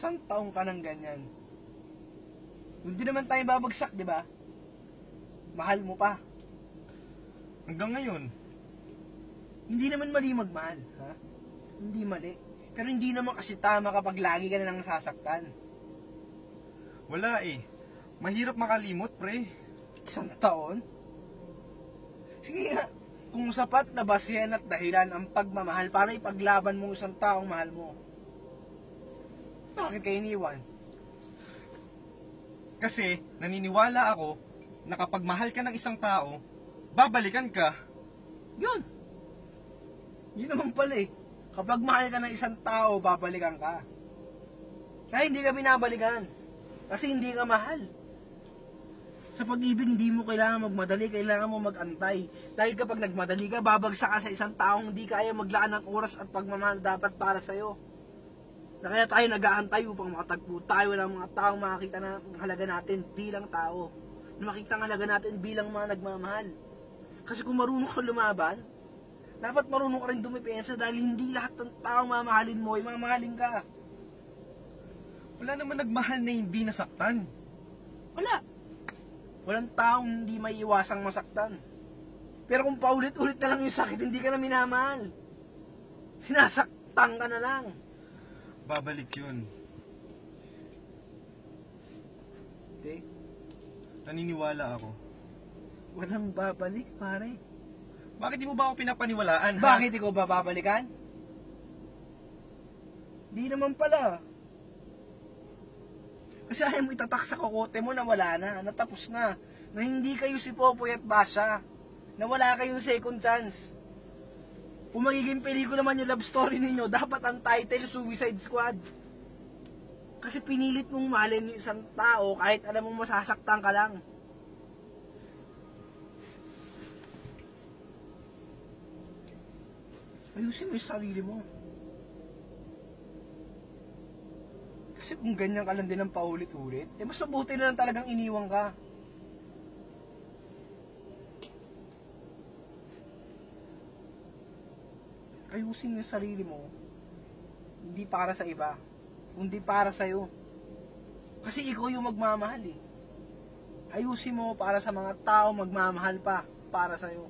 Isang taong ka ng ganyan. Hindi naman tayo babagsak, di ba? Mahal mo pa. Hanggang ngayon. Hindi naman mali magmahal, ha? Hindi mali. Pero hindi naman kasi tama kapag lagi ka na nang nasasaktan. Wala eh. Mahirap makalimot, pre. Isang taon? Sige nga, kung sapat na basihan at dahilan ang pagmamahal para ipaglaban mo isang taong mahal mo, bakit kayo iniwan? Kasi naniniwala ako na kapag mahal ka ng isang tao, babalikan ka. Yun! Yun naman pala eh. Kapag mahal ka ng isang tao, babalikan ka. Kaya hindi ka binabalikan. Kasi hindi ka mahal. Sa pag-ibig, hindi mo kailangan magmadali, kailangan mo mag-antay. Dahil kapag nagmadali ka, babagsak ka sa isang taong hindi kaya maglaan ng oras at pagmamahal dapat para sa'yo. Na kaya tayo nag-aantay upang makatagpo tayo ng mga taong makakita ng halaga natin bilang tao. Na makita ang halaga natin bilang mga nagmamahal. Kasi kung marunong ka lumaban, dapat marunong ka rin dumipensa dahil hindi lahat ng taong mamahalin mo ay mamahalin ka. Wala naman nagmahal na hindi nasaktan. Wala. Walang taong hindi may iwasang masaktan. Pero kung paulit-ulit na lang yung sakit, hindi ka na minamahal. Sinasaktan ka na lang. Babalik yun. Hindi. Naniniwala ako. Walang babalik, pare. Bakit di mo ba ako pinapaniwalaan, ha? Bakit ikaw ba babalikan? Di naman pala. Kasi ayaw mo itatak sa kokote mo na wala na, natapos na. Na hindi kayo si Popoy at Basha. Na wala kayong second chance. Kung magiging pelikula man yung love story ninyo, dapat ang title Suicide Squad. Kasi pinilit mong mahalin yung isang tao kahit alam mong masasaktan ka lang. Ayusin mo yung sarili mo. Kasi kung ganyan ka lang din ang paulit-ulit, eh mas mabuti na lang talagang iniwan ka. Ayusin mo yung sarili mo. Hindi para sa iba, kundi para sa'yo. Kasi ikaw yung magmamahal eh. Ayusin mo para sa mga tao magmamahal pa para sa'yo.